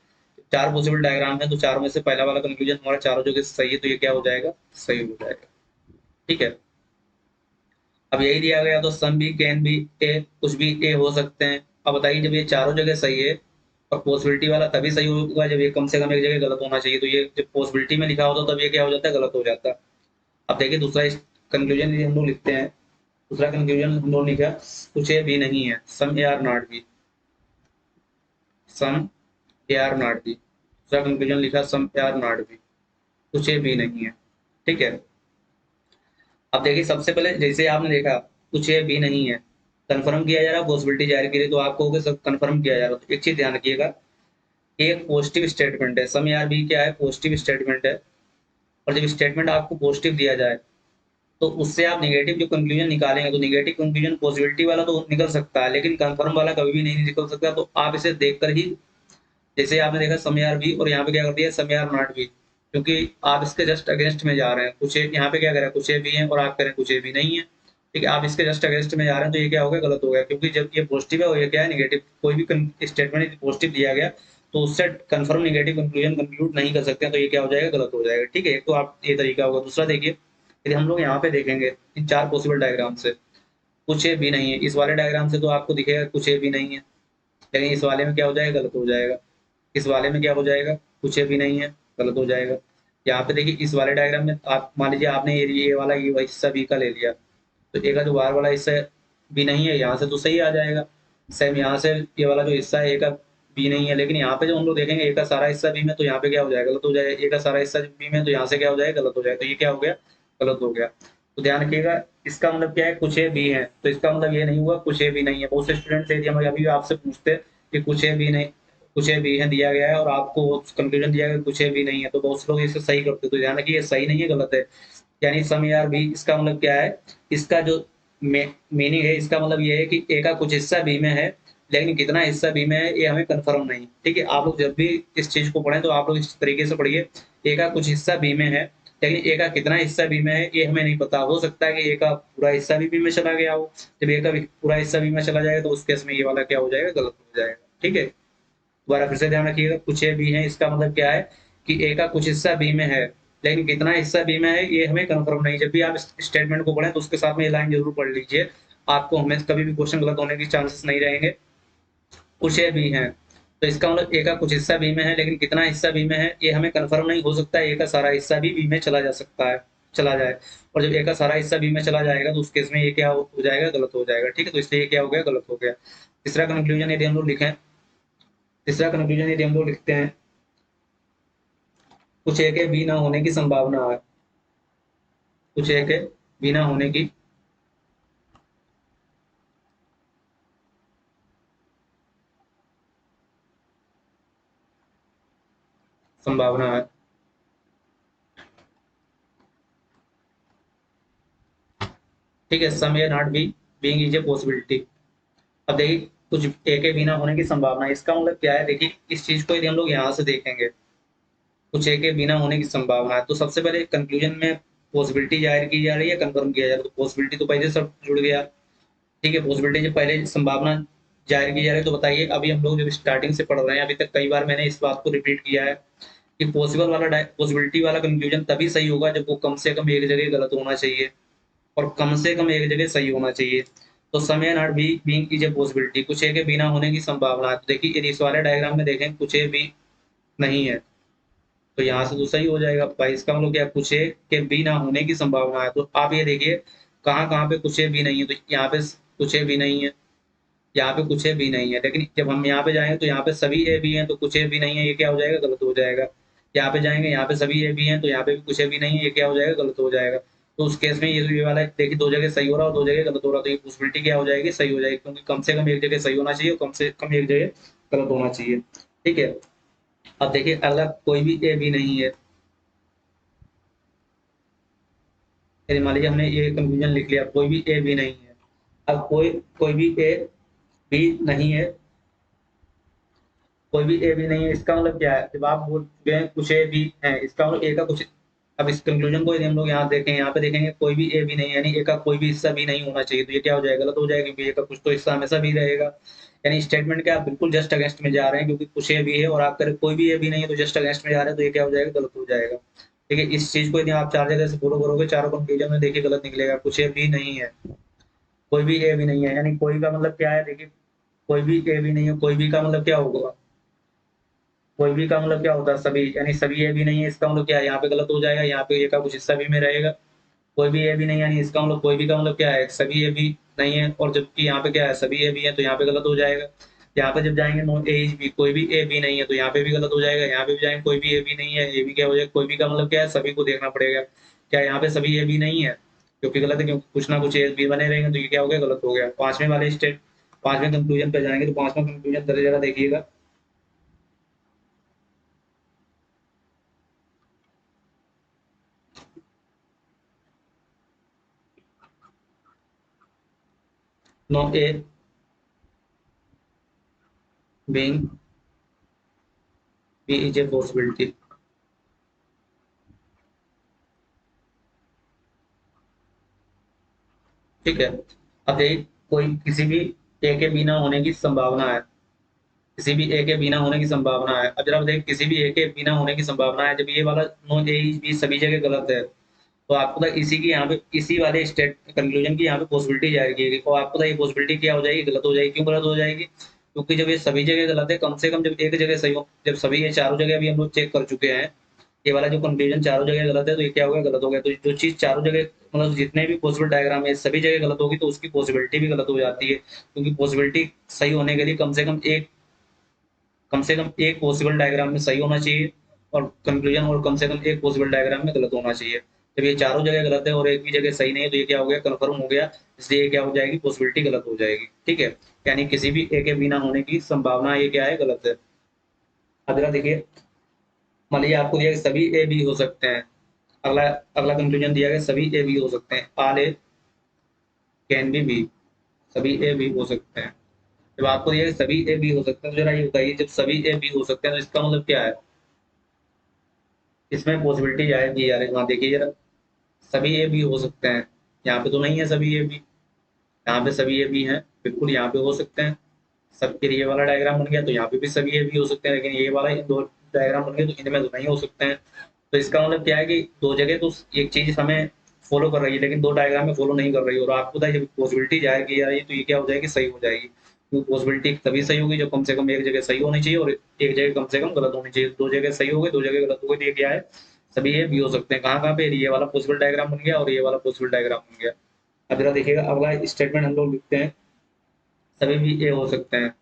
चार पॉसिबल डायग्राम है, तो चारों में से पहला वाला कंक्लूजन हमारा चारों जगह सही है, तो ये क्या हो जाएगा? सही हो जाएगा, ठीक है। अब यही दिया गया तो सम भी कैन भी ए, कुछ भी ए हो सकते हैं। अब बताइए, जब ये चारों जगह सही है और पॉसिबिलिटी वाला तभी सही होगा जब ये कम से कम एक जगह गलत होना चाहिए, तो ये जब पॉसिबिलिटी में लिखा होता है तब ये क्या हो जाता है? गलत हो जाता है। अब देखिए दूसरा कंक्लूजन हम लोग लिखते हैं, दूसरा कंक्लूजन हम लोग लिखा, कुछ ए भी नहीं है, some A are not B, some A are not B. दूसरा कंक्लूजन लिखा, some A are not B, कुछ ए भी नहीं है, ठीक है। अब देखिए, सबसे पहले जैसे आपने देखा कुछ ये भी नहीं है, कंफर्म किया जा रहा है, पॉसिबिलिटी जाहिर की रही, तो आपको होगा सब कंफर्म किया जा रहा है। तो एक चीज ध्यान रखिएगा, एक पॉजिटिव स्टेटमेंट है, सम यार भी क्या है? पॉजिटिव स्टेटमेंट है। और जब स्टेटमेंट आपको पॉजिटिव दिया जाए तो उससे आप निगेटिव जो कंक्लूजन निकालेंगे, तो निगेटिव कंक्लूजन पॉसिबिलिटी वाला तो निकल सकता है, लेकिन कंफर्म वाला कभी भी नहीं निकल सकता। तो आप इसे देखकर ही, जैसे आपने देखा सम यार भी, और यहाँ पे क्या कर दिया? सम यार नॉट भी, क्योंकि आप इसके जस्ट अगेंस्ट में जा रहे हैं। कुछ एक यहाँ पे क्या करें? कुछ ए भी है और आप करें कुछ ए भी नहीं है, ठीक है। आप इसके जस्ट अगेंस्ट में जा रहे हैं, तो ये क्या हो गया? गलत हो गया, क्योंकि जब ये पॉजिटिव है और ये क्या है? निगेटिव। कोई भी स्टेटमेंट पॉजिटिव दिया गया तो उससे कंफर्म निगेटिव कंक्लूजन कंक्लूड नहीं कर सकते हैं, तो ये क्या हो जाएगा? गलत हो जाएगा, ठीक है। एक तो आप ये तरीका होगा। दूसरा देखिए, यदि हम लोग यहाँ पे देखेंगे इन चार पॉसिबल डायग्राम से, कुछ ए भी नहीं है, इस वाले डायग्राम से तो आपको दिखेगा कुछ ए भी नहीं है, लेकिन इस वाले में क्या हो जाएगा? गलत हो जाएगा। इस वाले में क्या हो जाएगा? कुछ भी नहीं है, गलत हो जाएगा। यहाँ पे देखिए, इस वाले डायग्राम में आप मान लीजिए आपने ये वाला ये हिस्सा बी का ले लिया, तो ए का जो बाहर वाला हिस्सा है बी नहीं है, यहाँ से तो सही आ जाएगा। सेम यहाँ से ये वाला जो हिस्सा है ए का बी नहीं है, लेकिन यहाँ पे जो हम लोग देखेंगे ए का सारा हिस्सा बी में, तो यहाँ पे क्या हो जाएगा, गलत हो जाएगा। ए का सारा हिस्सा बी में, तो यहाँ से क्या हो जाएगा, गलत हो जाएगा। तो ये क्या हो गया, गलत हो गया। तो ध्यान रखिएगा, इसका मतलब क्या है, कुछ ए बी है, तो इसका मतलब ये नहीं हुआ कुछ ए बी नहीं है। बहुत से स्टूडेंट्स अभी आपसे पूछते हैं कि कुछ ए बी नहीं, कुछ ए बी है दिया गया है और आपको कंक्लूजन दिया गया कुछ ए बी नहीं है, तो बहुत से लोग इसे सही करते हैं। तो ध्यान रखिए, ये सही नहीं है, गलत है। यानी सम यार बी, इसका मतलब क्या है, इसका जो मीनिंग है, इसका मतलब ये है कि ए का कुछ हिस्सा बी में है, लेकिन कितना हिस्सा बी में है ये हमें कंफर्म नहीं। ठीक है, आप लोग जब भी इस चीज को पढ़ें तो आप लोग इस तरीके से पढ़िए, ए का कुछ हिस्सा बी में है, लेकिन ए का कितना हिस्सा बी में है ये हमें नहीं पता। हो सकता है कि ए का पूरा हिस्सा भी बी में चला गया हो। जब ए का पूरा हिस्सा बी में चला जाएगा तो उस केस में ये वाला क्या हो जाएगा, गलत हो जाएगा। ठीक है, दोबारा फिर से ध्यान रखिएगा, कुछ ए बी है, इसका मतलब क्या है कि ए का कुछ हिस्सा बी में है, लेकिन कितना हिस्सा बी में है ये हमें कंफर्म नहीं। जब भी आप इस स्टेटमेंट को पढ़ें तो उसके साथ में ये लाइन जरूर पढ़ लीजिए, आपको हमें कभी भी क्वेश्चन गलत होने की चांसेस नहीं रहेंगे। कुछ ए बी है, तो इसका मतलब ए का कुछ हिस्सा बी में है, लेकिन कितना हिस्सा बी में है ये हमें कंफर्म नहीं। हो सकता है ए का सारा हिस्सा भी बी में चला जा सकता है, चला जाए। और जब ए का सारा हिस्सा बी में चला जाएगा तो उस केस में ये क्या हो जाएगा, गलत हो जाएगा। ठीक है, तो इसलिए ये क्या हो गया, गलत हो गया। तीसरा कंक्लूजन यदि हम लोग लिखें, तीसरा कंक्लूजन यदि हम लोग लिखते हैं, कुछ ए के बी ना होने की संभावना है, कुछ ए के बी ना होने की संभावना है। ठीक है, some A not B being is a possibility. अब देखिए, कुछ ए के बिना होने की संभावना है, इसका मतलब क्या है, देखिए इस चीज को यदि हम लोग यहाँ से देखेंगे, कुछ ए के बिना होने की संभावना है, तो सबसे पहले कंक्लूजन में पॉसिबिलिटी जाहिर की जा रही है, कंफर्म किया जा रहा है। तो पॉसिबिलिटी तो पहले सब जुड़ गया। ठीक है, पॉसिबिलिटी जब पहले संभावना जाहिर की जा रही है, तो बताइए अभी हम लोग जब स्टार्टिंग से पढ़ रहे हैं, अभी तक कई बार मैंने इस बात को रिपीट किया है कि पॉसिबिलिटी वाला कंक्लूजन तभी सही होगा जब वो कम से कम एक जगह गलत होना चाहिए और कम से कम एक जगह सही होना चाहिए। तो some A not B being is a possibility, कुछ ए के बिना होने की संभावना है। तो देखिए यदि इस वाले डायग्राम में देखें, कुछ ए बी नहीं है, तो यहाँ से तो सही हो जाएगा भाई। इसका मतलब क्या, कुछ ए के बी ना होने की संभावना है। तो आप ये देखिए कहाँ कहाँ पे कुछ ए बी नहीं है, तो यहाँ पे कुछ ए बी नहीं है, यहाँ पे कुछ ए बी नहीं है। लेकिन जब हम यहाँ पे जाएंगे तो यहाँ पे सभी ए बी हैं, तो कुछ ए बी नहीं है, ये क्या हो जाएगा, गलत हो जाएगा। यहाँ पे जाएंगे, यहाँ पे सभी ए बी हैं, तो यहाँ पे भी कुछ ए बी नहीं है, ये क्या हो जाएगा, गलत हो जाएगा। तो उस केस में ये वाला देखिए, दो जगह सही हो रहा है और दो जगह गलत हो रहा है, तो ये पॉसिबिलिटी क्या हो जाएगी, सही हो जाएगी, क्योंकि कम से कम एक जगह सही होना चाहिए और कम से कम एक जगह गलत होना चाहिए। ठीक है, अब देखिए अगला, कोई भी ए बी नहीं है। यदि मान लीजिए हमने ये कंक्लूजन लिख लिया, कोई भी ए बी नहीं है। अब कोई कोई भी ए बी नहीं है, कोई भी ए भी नहीं है, इसका मतलब क्या है, जब आप बोल चुके हैं कुछ ए भी है, इसका मतलब ए का कुछ। अब इस कंक्लूजन को यदि हम लोग यहाँ देखें, यहाँ पे देखेंगे कोई भी ए भी नहीं है, यानी ए का कोई भी हिस्सा भी नहीं होना चाहिए, तो ये क्या हो जाएगा, गलत हो जाएगा, क्योंकि ए का कुछ तो हिस्सा हमेशा भी रहेगा। यानी स्टेटमेंट के आप बिल्कुल जस्ट अगेंस्ट में जा रहे हैं, क्योंकि कुछ ए भी है और आप करें कोई भी ए भी नहीं है, तो जस्ट अगेंस्ट में जा रहे हैं, तो ये क्या हो जाएगा, गलत हो जाएगा। ठीक है, इस चीज को यदि आप चार जगह से फॉलो करोगे, चारों कंक्लूजन में देखिए गलत निकलेगा। कुछ ए भी नहीं है, कोई भी ए भी नहीं है, यानी कोई का मतलब क्या है, देखिए कोई भी ए भी नहीं है, कोई भी का मतलब क्या होगा, कोई भी का मतलब क्या होता है, सभी, यानी सभी ए भी नहीं है, इसका मतलब क्या है, यहाँ पे गलत हो जाएगा, यहाँ पे ए का कुछ हिस्सा भी में रहेगा। कोई भी ए भी नहीं, यानी इसका मतलब कोई भी का मतलब क्या है, सभी ए भी नहीं है, और जबकि यहाँ पे क्या है, सभी ए भी है, तो यहाँ पे गलत हो जाएगा। यहाँ पे जब जाएंगे नो ए इज बी, कोई भी ए भी नहीं है, तो यहाँ पे भी गलत हो जाएगा। यहाँ पे भी जाएंगे, कोई भी ए भी नहीं है, ये भी क्या हो जाएगा, कोई भी का मतलब क्या है, सभी को देखना पड़ेगा। क्या यहाँ पे सभी ए भी नहीं है, क्योंकि गलत है, क्योंकि कुछ ना कुछ ए भी बने रहेंगे, तो ये क्या हो गया, गलत हो गया। पांचवें वाले स्टेट, पांचवें कंक्लूजन पे जाएंगे, तो पांचवा कंक्लूजन जरा देखिएगा, no A being B is a possibility. ठीक है, अब देखिए कोई किसी भी ए के बिना होने की संभावना है, किसी भी ए के बिना होने की संभावना है। अब जरा देखिए, किसी भी ए के बिना होने की संभावना है, जब ये वाला नो ए बी सभी जगह गलत है, तो आपको पता है इसी की यहाँ पे, इसी वाले स्टेट कंक्लूजन की यहाँ पे पॉसिबिलिटी जाएगी, और आपको पता है ये पॉसिबिलिटी क्या हो जाएगी, गलत हो जाएगी। क्यों गलत हो जाएगी, क्योंकि जब ये सभी जगह गलत है, कम से कम जब एक जगह सही हो, जब सभी ये चारों जगह भी हम लोग चेक कर चुके हैं, ये वाला जो कंक्लूजन चारों जगह गलत है तो ये क्या हो गया, गलत हो गया। तो जो चीज चारों जगह मतलब जितने भी पॉसिबल डायग्राम है सभी जगह गलत होगी तो उसकी पॉसिबिलिटी भी गलत हो जाती है, क्योंकि पॉसिबिलिटी सही होने के लिए कम से कम एक पॉसिबल डायग्राम में सही होना चाहिए और कंक्लूजन और कम से कम एक पॉसिबल डायग्राम में गलत होना चाहिए। जब ये चारों जगह गलत है और एक भी जगह सही नहीं है तो ये क्या हो गया, कन्फर्म हो गया। इसलिए ये क्या हो जाएगी, पॉसिबिलिटी गलत हो जाएगी। ठीक है, यानी किसी भी ए के बिना होने की संभावना ये क्या है, गलत है। अगला देखिए, मान लीजिए आपको दिया कि सभी ए बी हो सकते हैं। अगला अगला कंक्लूजन दिया गया सभी ए बी हो सकते हैं, all A can be B, सभी ए बी हो सकते हैं। जब आपको दिया कि सभी ए बी हो सकते हैं तो जरा ये बताइए, जब सभी ए बी हो सकते हैं तो इसका मतलब क्या है, इसमें पॉसिबिलिटी आएगी यार। वहाँ देखिए जरा, सभी ए बी हो सकते हैं, यहाँ पे तो नहीं है सभी ए बी, यहाँ पे सभी ए बी हैं, बिल्कुल यहाँ पे हो सकते हैं। सब फिर ये वाला डायग्राम बन गया तो यहाँ पे भी सभी ए बी हो सकते हैं, लेकिन ये वाला इन दो डायग्राम बन गए तो इनमें तो नहीं हो सकते हैं। तो इसका मतलब क्या है कि दो जगह तो एक चीज हमें फॉलो कर रही है लेकिन दो डायग्राम में फॉलो नहीं कर रही है। और आपको पता है जब पॉसिबिलिटी जाएगी यार ये, तो ये क्या हो जाएगी, सही हो जाएगी। क्योंकि पॉसिबिलिटी तभी सही होगी जब कम से कम एक जगह सही होनी चाहिए और एक जगह कम से कम गलत होनी चाहिए। दो जगह सही हो गई, दो जगह गलत हो गई तो ये क्या है, सभी ये भी हो सकते हैं। कहाँ कहाँ पे, ये वाला पॉसिबल डायग्राम बन गया और ये वाला पॉसिबल डायग्राम बन गया। अब जरा देखिएगा अगला स्टेटमेंट हम लोग लिखते हैं, सभी भी ये हो सकते हैं।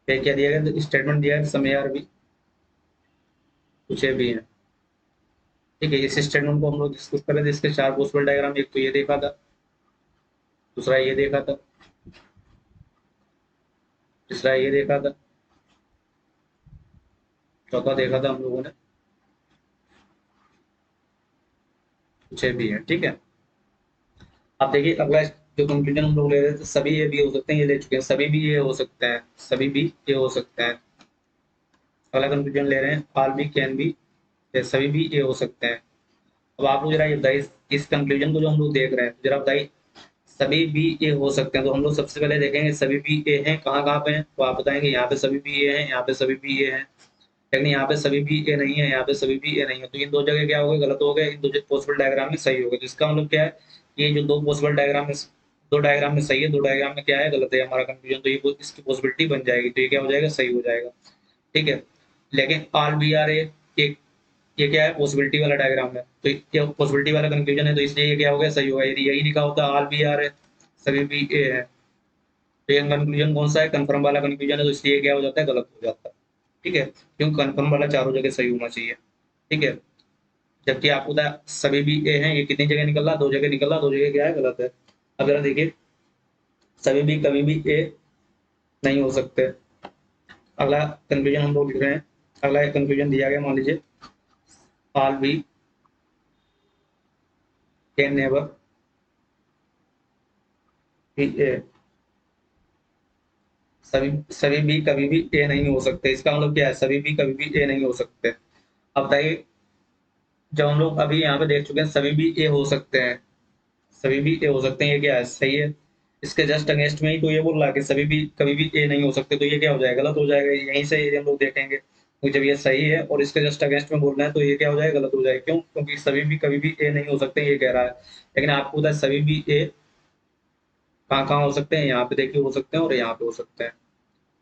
फिर क्या दिया गया, स्टेटमेंट दिया है समय यार भी कुछ ये भी है। ठीक है, इस स्टेटमेंट को हम लोग डिस्कस कर रहे थे, इसके चार पॉसिबल डायग्राम, एक तो ये देखा था, दूसरा ये देखा था, तीसरा ये देखा था, चौथा देखा था हम लोगों ने कुछ ये भी है। ठीक है, अब देखिए अगला जो कंक्लूजन हम लोग ले रहे थे, सभी ये भी हो सकते हैं, ये ले चुके हैं, सभी भी ये हो सकते हैं, सभी भी ये हो सकते हैं। अगला कंक्लूजन ले रहे हैं, ऑल भी कैन भी, सभी भी ये हो सकते हैं। अब आप लोग जरा ये बताइए, इस कंक्लूजन को जो हम लोग देख रहे हैं जरा बताइए, सभी भी ए हो सकते हैं। तो हम लोग सबसे पहले देखेंगे सभी भी ए हैं कहाँ कहाँ पे हैं, तो आप बताएंगे यहाँ पे सभी भी ए हैं, यहाँ पे सभी भी ए हैं, लेकिन यहाँ पे सभी भी ए नहीं है, यहाँ पे सभी भी ए नहीं है। तो इन दो जगह क्या हो गए, गलत हो गए, इन दो पॉसिबल डायग्राम में सही हो गए। तो इसका मतलब क्या है, ये जो दो पॉसिबल डायग्राम में, दो डायग्राम में सही है, दो डायग्राम में क्या है, गलत है हमारा कंक्लूजन। तो ये इसकी पॉसिबिलिटी बन जाएगी, तो ये क्या हो जाएगा, सही हो जाएगा। ठीक है, लेकिन आल बी आर ए, ये क्या है, पॉसिबिलिटी वाला डायग्राम है, तो ये पॉसिबिलिटी वाला कंक्लूजन है, तो इसलिए ये क्या हो गया, सही होगा। यदि यही लिखा होता आल बी आर है, सभी भी ए है, तो ये कंक्लूजन कौन सा है, कंफर्म वाला कंक्लूजन है, तो इसलिए क्या हो जाता है, गलत हो जाता है। ठीक है, क्योंकि कंफर्म वाला चारों जगह सही होना चाहिए। ठीक है, जबकि आपको पता है सभी भी ए हैं, ये कितनी जगह निकल रहा, दो जगह निकल रहा, दो जगह क्या है, गलत है। अब जरा देखिए, सभी भी कभी भी ए नहीं हो सकते। अगला कंक्लूजन हम लोग लिख रहे हैं, अगला कंक्लूजन दिया गया, मान लीजिए all B can never be A, सभी सभी भी कभी भी ए नहीं हो सकते। इसका मतलब क्या है, सभी भी कभी भी ए नहीं हो सकते। अब बताइए, जब हम लोग अभी यहाँ पे देख चुके हैं सभी भी ए हो सकते हैं, सभी भी ए हो सकते हैं, ये क्या है, सही है। इसके जस्ट अगेंस्ट में ही तो ये बोल रहा है कि सभी भी कभी भी ए नहीं हो सकते, तो ये क्या हो जाएगा, गलत हो जाएगा। यहीं से ये हम लोग देखेंगे, तो जब ये सही है और इसके जस्ट अगेंस्ट में बोल रहे हैं तो ये क्या हो जाएगा, गलत हो जाएगा। क्यों, क्योंकि सभी भी कभी भी ए नहीं हो सकते ये कह रहा है, लेकिन आपको पता है सभी भी ए कहाँ कहाँ हो सकते हैं, यहाँ पे देखिए हो सकते हैं और यहाँ पे हो सकते हैं।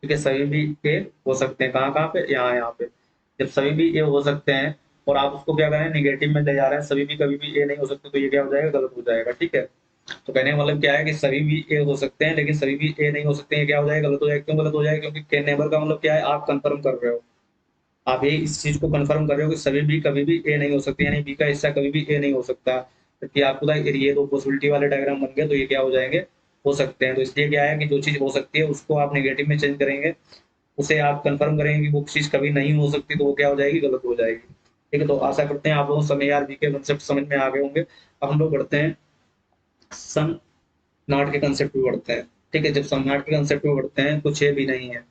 ठीक है, सभी भी ए हो सकते हैं, कहाँ कहाँ पे, यहाँ यहाँ पे। जब सभी भी ए हो सकते हैं और आप उसको क्या करें, निगेटिव में ले जा रहे हैं, सभी भी कभी भी ए नहीं हो सकते, तो ये क्या हो जाएगा, गलत हो जाएगा। ठीक है, तो कहने का मतलब क्या है कि सभी भी ए हो सकते हैं लेकिन सभी भी ए नहीं हो सकते हैं, ये क्या हो जाएगा, गलत हो जाएगा। क्यों गलत हो जाएगा, क्योंकि कैन नेवर का मतलब क्या है, आप कंफर्म कर रहे हो, आप ये इस चीज को कंफर्म कर रहे हो कि सभी भी कभी भी ए नहीं हो सकते, यानी बी का हिस्सा कभी भी ए नहीं हो सकता। जबकि आपको पता है ये दो पॉसिबिलिटी वाले डायग्राम बन गए तो ये क्या हो जाएंगे, हो सकते हैं। तो इसलिए क्या है कि जो चीज हो सकती है उसको आप नेगेटिव में चेंज करेंगे, उसे आप कंफर्म करेंगे कि वो चीज कभी नहीं हो सकती, तो वो क्या हो जाएगी, गलत हो जाएगी। ठीक है, तो आशा करते हैं आप लोगों को समय यार जी के कंसेप्ट समझ में आ गए होंगे। अब हम लोग बढ़ते हैं सम नॉट के कंसेप्ट पे बढ़ते हैं। ठीक है, जब सम नॉट के कंसेप्ट पे बढ़ते हैं कुछ ये भी नहीं है।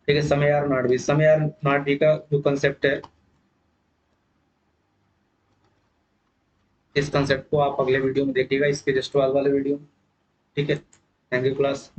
ठीक है, समय यार नॉट भी, समय यार नॉट भी का जो कंसेप्ट है, इस कंसेप्ट को आप अगले वीडियो में देखिएगा, इसके जस्ट बाद वाले वीडियो में। ठीक है, थैंक यू क्लास।